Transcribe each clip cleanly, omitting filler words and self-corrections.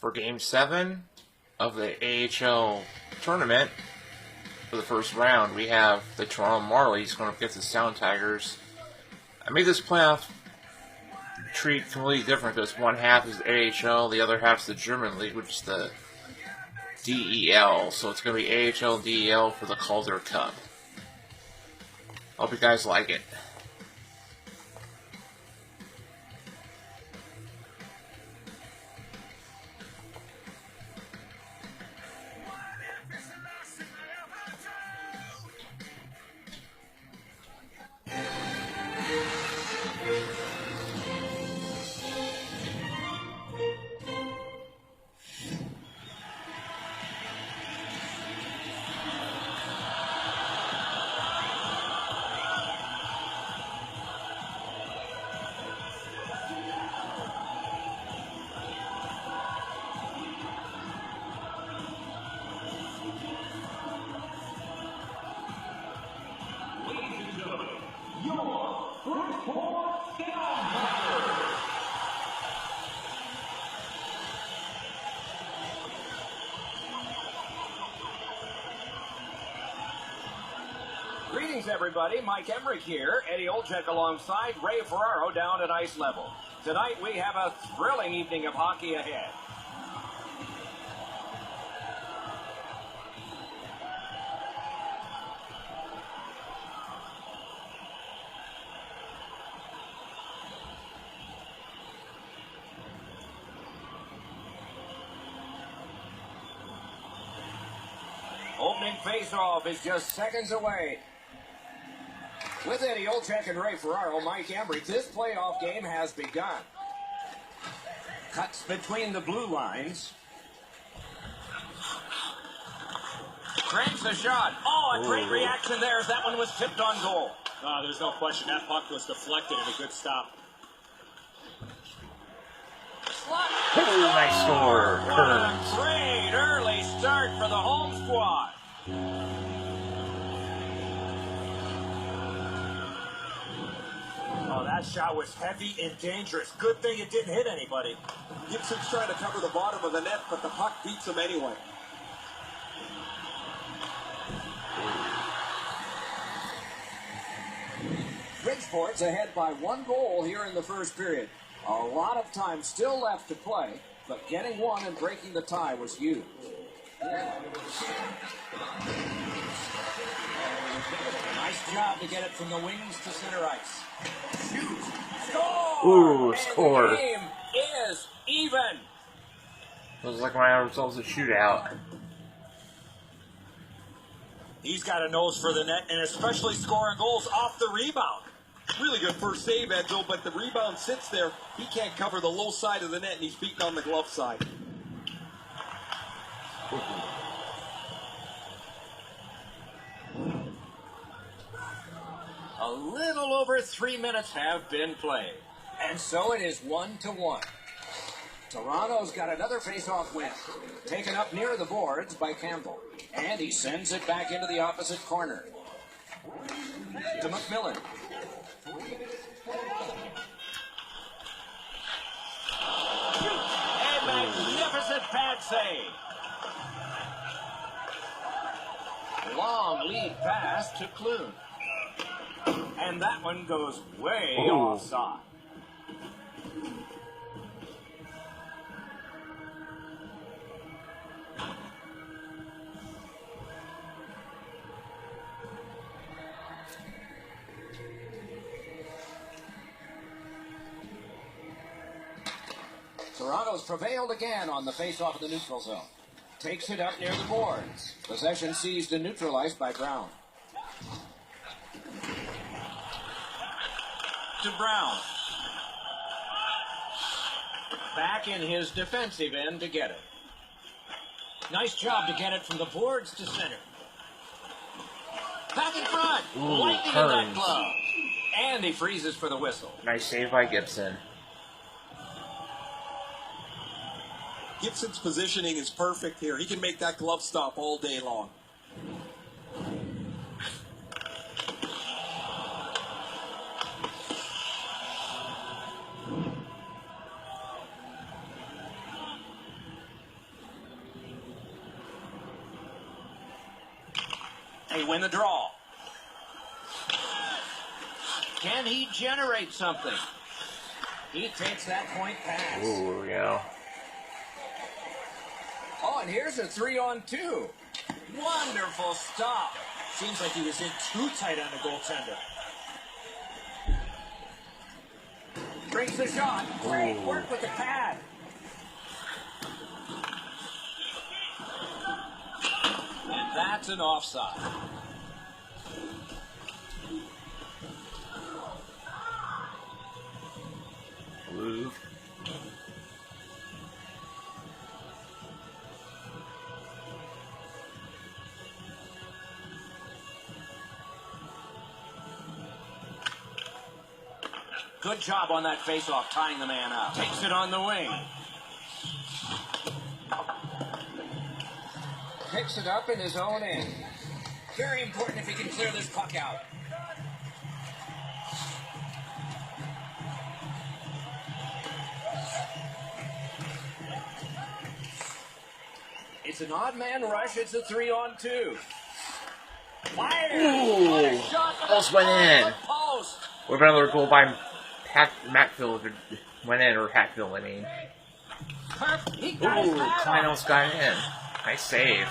for Game 7 of the AHL tournament. For the first round, we have the Toronto Marlies going up against the Sound Tigers. I made this playoff treat completely different because one half is the AHL, the other half is the German League, which is the DEL. So it's going to be AHL DEL for the Calder Cup. Hope you guys like it. Greetings, everybody. Mike Emmerich here. Eddie Olczyk alongside Ray Ferraro down at ice level. Tonight we have a thrilling evening of hockey ahead. Opening face-off is just seconds away. With Eddie Olczyk and Ray Ferraro, Mike Emmerich, this playoff game has begun. Cuts between the blue lines. Cranks the shot. Oh, a great reaction there as that one was tipped on goal. There's no question that puck was deflected and a good stop. Nice score. What a great early start for the home squad. Oh, that shot was heavy and dangerous. Good thing it didn't hit anybody. Gibson's trying to cover the bottom of the net, but the puck beats him anyway. Bridgeport's ahead by 1 goal here in the first period. A lot of time still left to play, but getting one and breaking the tie was huge. Nice job to get it from the wings to center ice. Shoot! Score! Ooh, And score. the game is even. Looks like my results a shootout. He's got a nose for the net, and especially scoring goals off the rebound. Really good first save, Edzo, but the rebound sits there. He can't cover the low side of the net, and he's beaten on the glove side. A little over 3 minutes have been played. And so it is 1-1. Toronto's got another face-off win. Taken up near the boards by Campbell. And he sends it back into the opposite corner. To McMillan. A magnificent pad save. Long lead pass to Clune. And that one goes way offside. Toronto's prevailed again on the face-off of the neutral zone. Takes it up near the boards. Possession seized and neutralized by Brown. To Brown. Back in his defensive end to get it. Nice job to get it from the boards to center. Back in front. Lightning in that glove. And he freezes for the whistle. Nice save by Gibson. Gibson's positioning is perfect here. He can make that glove stop all day long. They win the draw. Can he generate something? He takes that point pass. Ooh, yeah. Oh, and here's a 3-on-2. Wonderful stop. Seems like he was in too tight on the goaltender. Brings the shot. Great work with the pad. And that's an offside. Blue. Good job on that faceoff, tying the man up. Takes it on the wing. Picks it up in his own end. Very important if he can clear this puck out. It's an odd man rush. It's a 3-on-2. Fire! Ooh, Shot almost went in. Post. What about another goal by Matfield if it went in, or Hatfield, I mean. He got his Ooh, pad Klein on. almost got in. Nice save.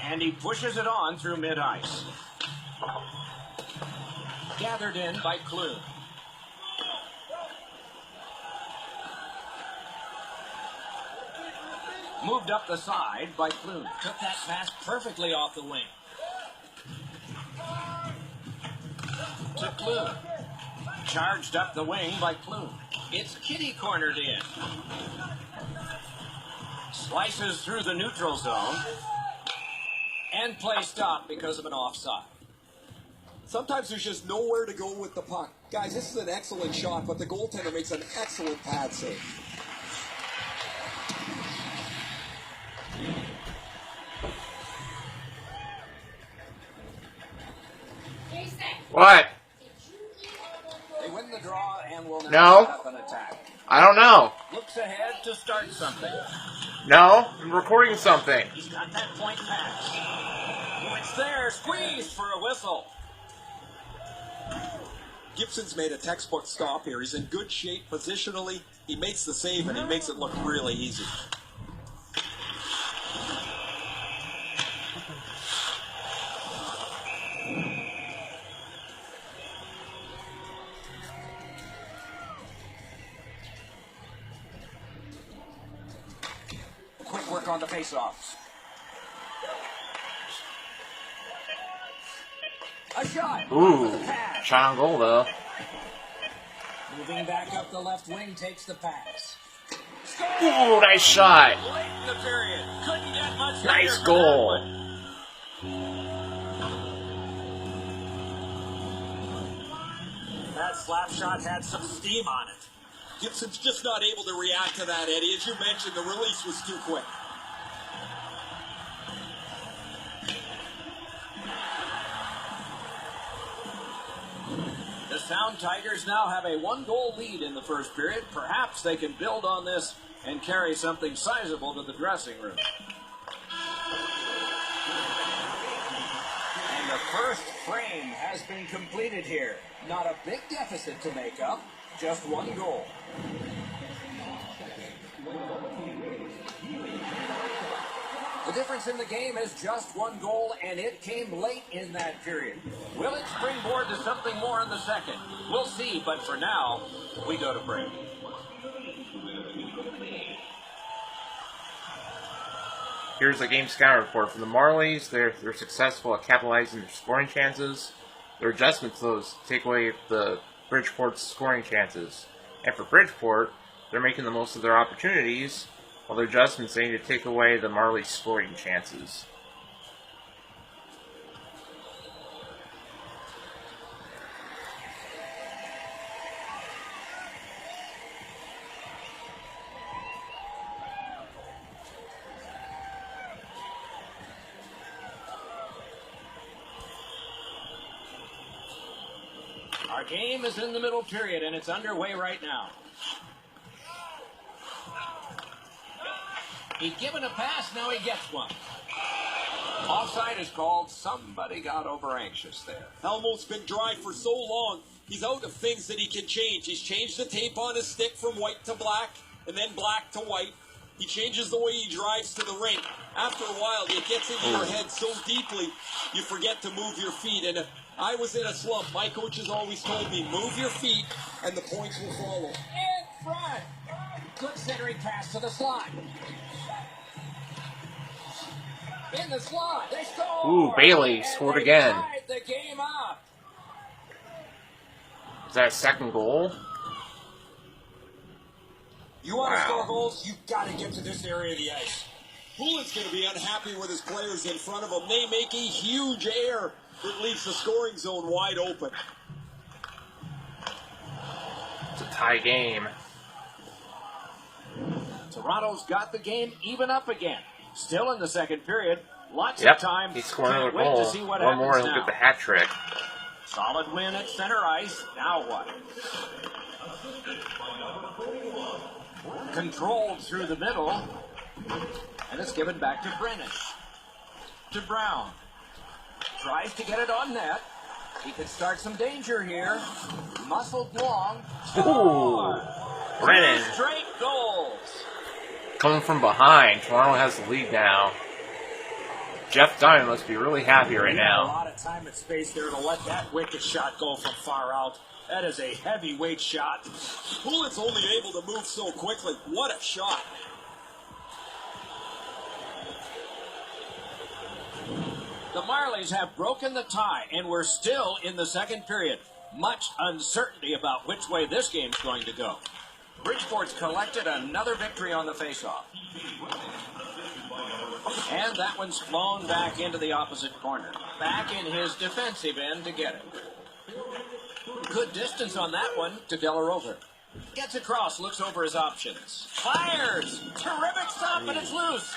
And he pushes it on through mid-ice. Gathered in by Clune. Moved up the side by Clune. Took that pass perfectly off the wing. To Clune. Charged up the wing by Clune. It's kitty cornered in. Slices through the neutral zone. And play stopped because of an offside. Sometimes there's just nowhere to go with the puck. Guys, this is an excellent shot, but the goaltender makes an excellent pad save. What? They win the draw and will now No. set up an attack. I don't know. Looks ahead to start something. No, I'm recording something. He's got that point pass. Oh, it's there. Squeezed for a whistle. Gibson's made a textbook stop here. He's in good shape positionally. He makes the save, and he makes it look really easy. Quick work on the faceoffs. A shot. Ooh, With the pass. shot on goal though. Moving back up the left wing, takes the pass. Ooh, nice shot. Late in the period. Couldn't get much Nice later for goal. that one. That slap shot had some steam on it. Gibson's just not able to react to that, Eddie. As you mentioned, the release was too quick. The Sound Tigers now have a 1-goal lead in the first period. Perhaps they can build on this and carry something sizable to the dressing room. And the first frame has been completed here. Not a big deficit to make up, just 1 goal. The difference in the game is just 1 goal, and it came late in that period. Will it springboard to something more in the second? We'll see, but for now, we go to break. Here's the game scout report for the Marlies. They're successful at capitalizing their scoring chances. Their adjustments, those take away the Bridgeport's scoring chances. And for Bridgeport, they're making the most of their opportunities, while their adjustments aim to take away the Marlies' scoring chances. Our game is in the middle period, and it's underway right now. He'd given a pass, now he gets one. Offside is called. Somebody got over anxious there. Elmo's been dry for so long, he's out of things that he can change. He's changed the tape on his stick from white to black, and then black to white. He changes the way he drives to the rink. After a while, it gets into your head so deeply, you forget to move your feet. And if I was in a slump, my coaches always told me, move your feet, and the points will follow. In front. Good centering pass to the slot. In the slot. They score. Ooh, Bailey scored again. Tied the game up. Is that a second goal? You want to Wow. score goals, you've got to get to this area of the ice. Poulin's going to be unhappy with his players in front of him. They make a huge error that leaves the scoring zone wide open. It's a tie game. Toronto's got the game even up again. Still in the second period. Lots Yep, of time. he scored Can't another wait goal. to see what One more happens and he'll now. get the hat trick. Solid win at center ice. Now what? Controlled through the middle. And it's given back to Brennan. To Brown. Tries to get it on net. He could start some danger here. Muscled long. Ooh, Brennan. 2 straight goals. Coming from behind. Toronto has the lead now. Jeff Dunn must be really happy right A now. lot of time and space there to let that wicked shot go from far out. That is a heavyweight shot. Poulin's only able to move so quickly. What a shot. The Marlies have broken the tie, and we're still in the second period. Much uncertainty about which way this game's going to go. Bridgeport's collected another victory on the faceoff. And that one's flown back into the opposite corner. Back in his defensive end to get it. Good distance on that one to De La Rover. Gets across, looks over his options. Fires! Terrific stop, but it's loose.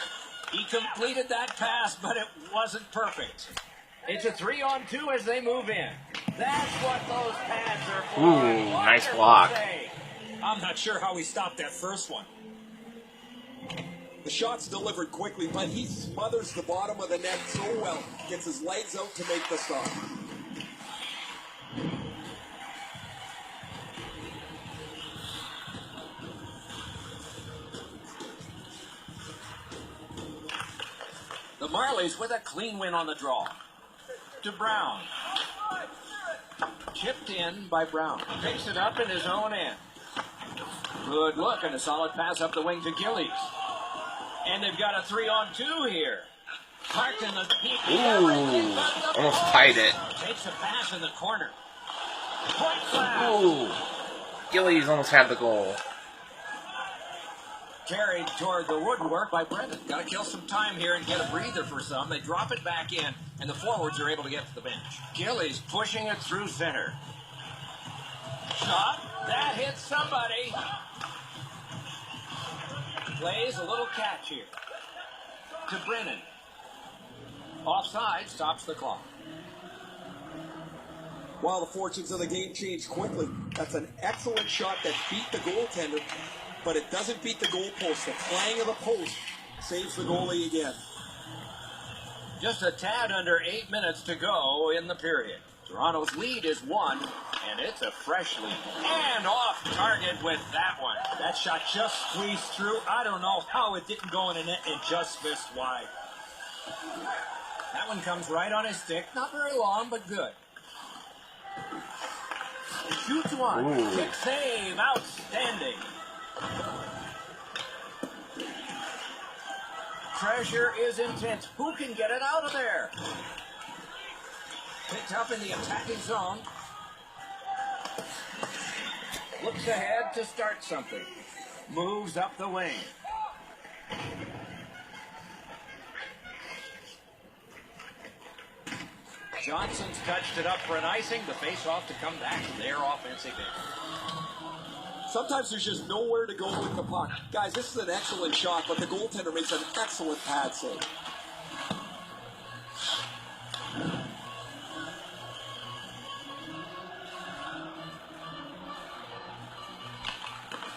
He completed that pass, but it wasn't perfect. It's a 3-on-2 as they move in. That's what those pads are for. Ooh, nice Wonderful block. save. I'm not sure how he stopped that first one. The shot's delivered quickly, but he smothers the bottom of the net so well. Gets his legs out to make the stop. The Marlies with a clean win on the draw. To Brown. Chipped in by Brown. Picks it up in his own end. Good look and a solid pass up the wing to Gillies. And they've got a 3-on-2 here. Parked in the deep. Ooh, almost tied it. Takes a pass in the corner. Point flash. Ooh, Gillies almost had the goal. Carried toward the woodwork by Brendan. Got to kill some time here and get a breather for some. They drop it back in, and the forwards are able to get to the bench. Gillies pushing it through center. Shot. That hits somebody. Plays a little catch here. To Brennan. Offside, stops the clock. While the fortunes of the game change quickly, that's an excellent shot that beat the goaltender, but it doesn't beat the goalpost. The clang of the post saves the goalie again. Just a tad under 8 minutes to go in the period. Toronto's lead is 1, and it's a fresh lead. And off target with that one. That shot just squeezed through. I don't know how it didn't go in the net and just missed wide. That one comes right on his stick. Not very long, but good. Shoots one. Ooh. Kick save. Outstanding. Pressure is intense. Who can get it out of there? Picked up in the attacking zone. Looks ahead to start something. Moves up the wing. Johnson's touched it up for an icing. The face-off to come back to their offensive end. Sometimes there's just nowhere to go with the puck. Guys, this is an excellent shot, but the goaltender makes an excellent pad save.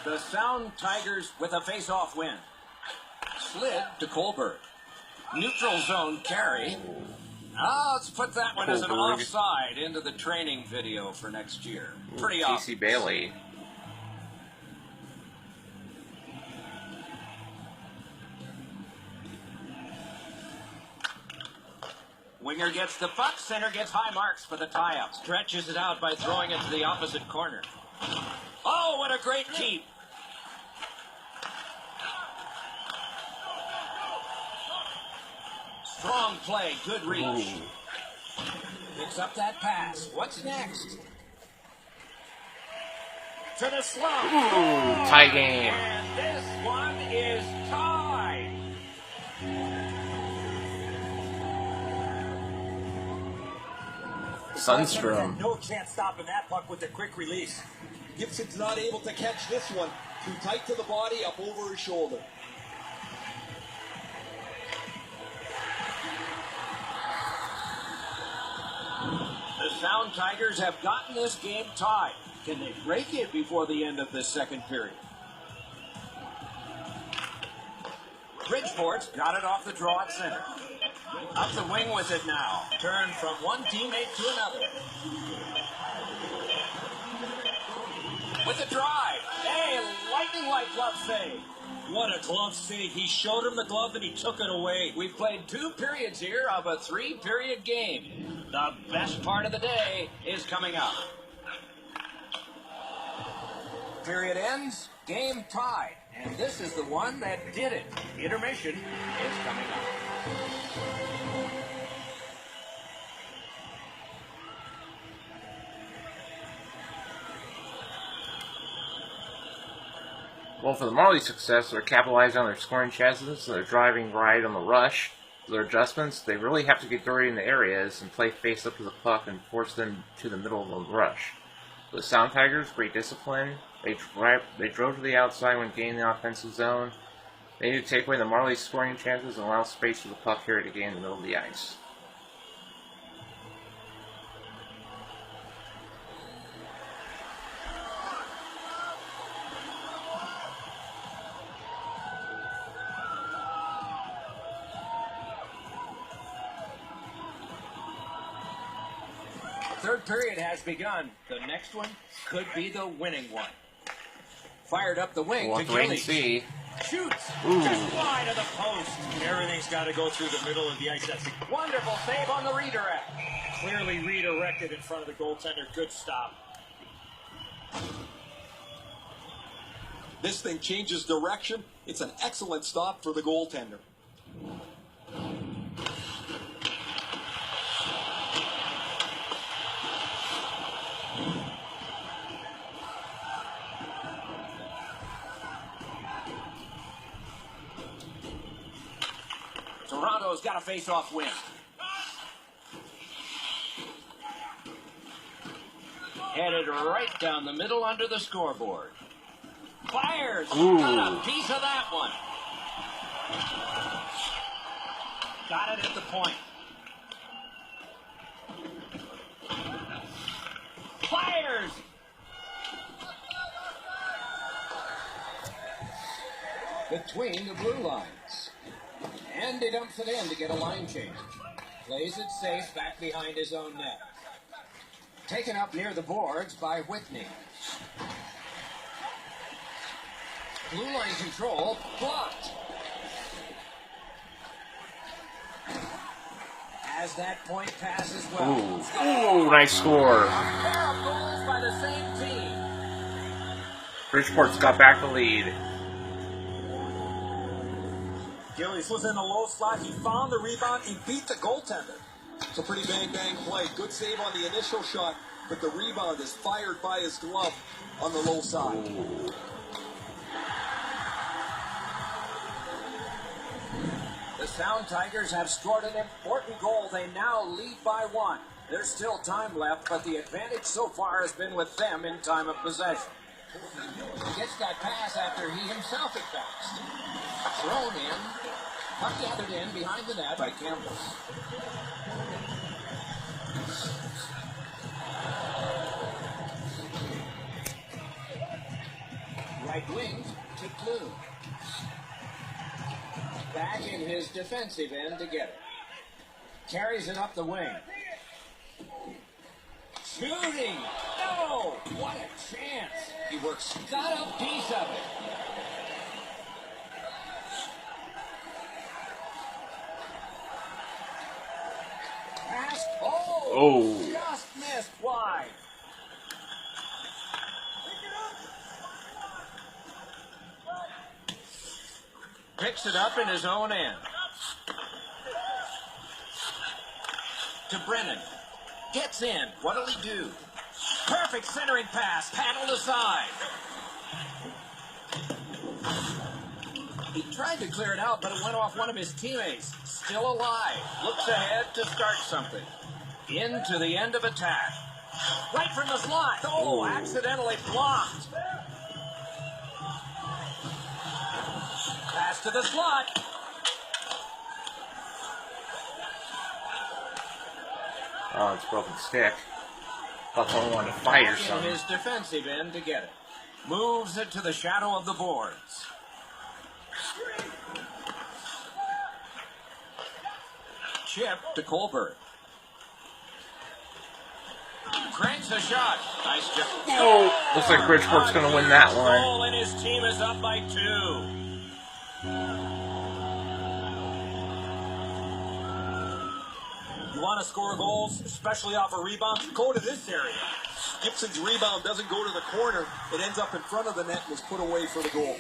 The Sound Tigers with a face-off win. Slid to Colbert. Neutral zone carry. Let's put that one as an Calder. offside into the training video for next year. Pretty Casey obvious. Bailey. Winger gets the puck. Center gets high marks for the tie-up. Stretches it out by throwing it to the opposite corner. Oh, what a great keep. Strong play. Good reach. Ooh. Picks up that pass. What's next? To the slump. Ooh, tie game. And this one is tied. Sundstrom. No chance stopping that puck with a quick release. Gibson's not able to catch this one. Too tight to the body, up over his shoulder. The Sound Tigers have gotten this game tied. Can they break it before the end of this second period? Bridgeport's got it off the draw at center. Up the wing with it now. Turn from one teammate to another. With a drive. Hey, lightning-like glove save. What a glove save. He showed him the glove and he took it away. We've played 2 periods here of a 3-period game. The best part of the day is coming up. Period ends, game tied. And this is the one that did it. Intermission is coming up. Well, for the Marlies' success, they're capitalizing on their scoring chances, and they're driving right on the rush. For their adjustments, they really have to get dirty in the areas and play face up to the puck and force them to the middle of the rush. For the Sound Tigers, great discipline. They drove to the outside when gaining the offensive zone. They need to take away the Marlies' scoring chances and allow space for the puck here to gain in the middle of the ice. Third period has begun. The next one could be the winning one. Fired up the wing We'll to have to wait and Gillies. see. Shoots. Ooh. Just wide of the post. Everything's got to go through the middle of the ice. That's Wonderful save on the redirect. clearly redirected in front of the goaltender. Good stop. This thing changes direction. It's an excellent stop for the goaltender. Toronto's got a face-off win. Headed right down the middle under the scoreboard. Fires! Ooh. Got a piece of that one. Got it at the point. Fires! Between the blue lines. And he dumps it in to get a line change. Plays it safe back behind his own net. Taken up near the boards by Whitney. Blue line control blocked. As that point pass as well. Ooh, nice score. A pair of goals by the same team. Bridgeport's got back the lead. Gillies was in the low slot. He found the rebound. He beat the goaltender. It's a pretty bang-bang play. Good save on the initial shot, but the rebound is fired by his glove on the low side. The Sound Tigers have scored an important goal. They now lead by 1. There's still time left, but the advantage so far has been with them in time of possession. Gets that pass after he himself had passed. Thrown in, puck gathered in behind the net by Campbell. Right wing to Blue. Back in his defensive end to get it. Carries it up the wing. Shooting! No! What a chance! He works, got a piece of it. Pass. Oh! Just missed wide. Picks it up in his own end. To Brennan. Gets in. What'll he do? Perfect centering pass. Paddled aside. He tried to clear it out, but it went off one of his teammates. Still alive. Looks ahead to start something. Into the end of attack. Right from the slot. Oh, accidentally blocked. Pass to the slot. Oh, it's broken stick. Thought someone wanted to fight or Back in something. his defensive end to get it. Moves it to the shadow of the boards. Chip to Colbert. Cranks a shot. Nice chip. Oh, looks like Bridgeport's going to win that one. Goal, and his team is up by 2. You want to score goals, especially off a rebound? Go to this area. Gibson's rebound doesn't go to the corner. It ends up in front of the net and is put away for the goal.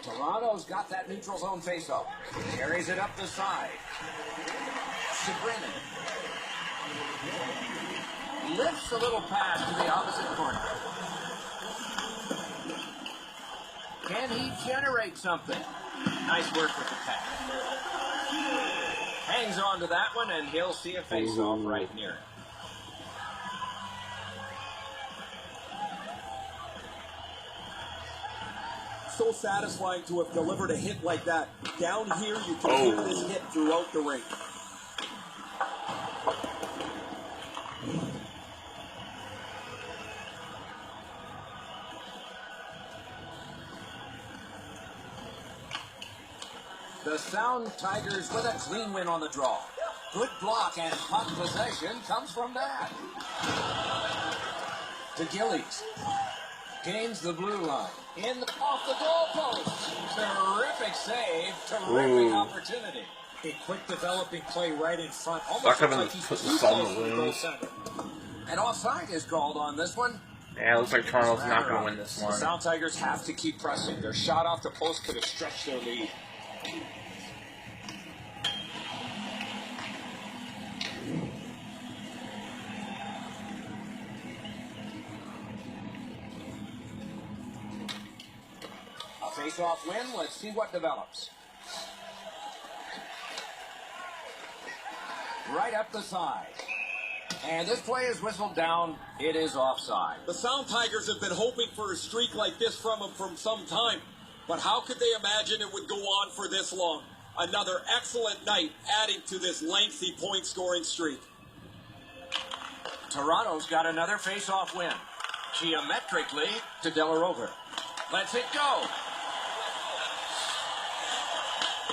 Toronto's got that neutral zone faceoff. Carries it up the side. To Brennan. Lifts a little pass to the opposite corner. Can he generate something? Nice work with the pass. Hangs on to that one, and he'll see a faceoff right near it. So satisfying to have delivered a hit like that. Down here, you can hear this hit throughout the rink. The Sound Tigers with a clean win on the draw. Good block, and puck possession comes from that. To Gillies. Gains the blue line. Off the goalpost. Terrific save. Terrific opportunity. A quick developing play right in front. Not Almost gonna like he's put the too salt close in the to wounds. center. An offside is called on this one. Yeah, it looks like Toronto's not going to win this The one. Sound Tigers have to keep pressing. Their shot off the post could have stretched their lead. A face-off win. Let's see what develops. Right up the side. And this play is whistled down. It is offside. The Sound Tigers have been hoping for a streak like this from them from some time. But how could they imagine it would go on for this long? Another excellent night adding to this lengthy point-scoring streak. Toronto's got another face-off win. Geometrically to De La Rover. Lets it go.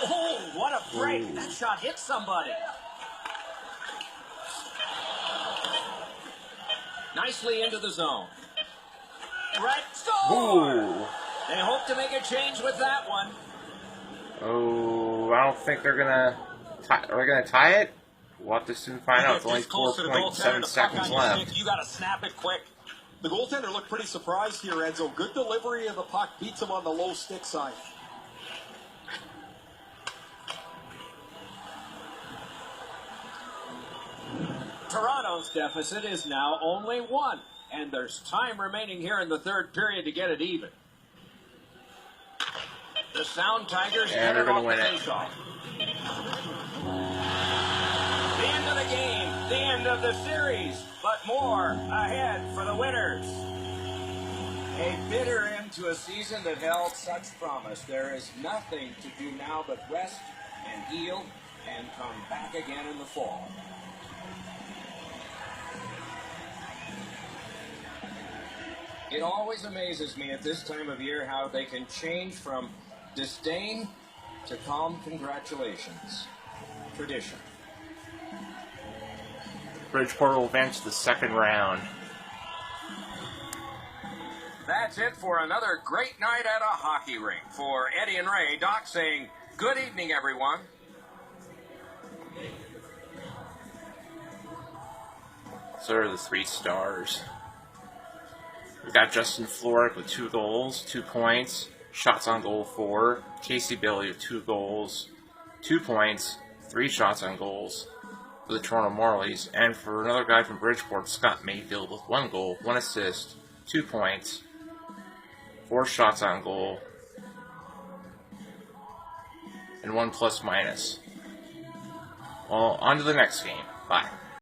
Oh, what a break. That shot hit somebody. Nicely into the zone. Right score! Ooh. They hope to make a change with that one. Oh, I don't think they're gonna. Are they gonna tie it? We'll have to soon find out. It's only 4.7 seconds left. You got to snap it quick. The goaltender looked pretty surprised here, Enzo. Good delivery of the puck. Beats him on the low stick side. Toronto's deficit is now only 1, and there's time remaining here in the third period to get it even. The Sound Tigers Yeah, get they're it gonna off win the it. faceoff. The end of the game, the end of the series, but more ahead for the winners. A bitter end to a season that held such promise. There is nothing to do now but rest and heal and come back again in the fall. It always amazes me at this time of year how they can change from disdain to calm congratulations. Tradition. Bridgeport will advance to the second round. That's it for another great night at a hockey rink. For Eddie and Ray, Doc saying, good evening, everyone. So are the three stars. We've got Justin Floric with 2 goals, 2 points, shots on goal 4. Casey Bailey with 2 goals, 2 points, 3 shots on goals for the Toronto Marlies. And for another guy from Bridgeport, Scott Mayfield with 1 goal, 1 assist, 2 points, 4 shots on goal, and 1 plus minus. Well, on to the next game. Bye.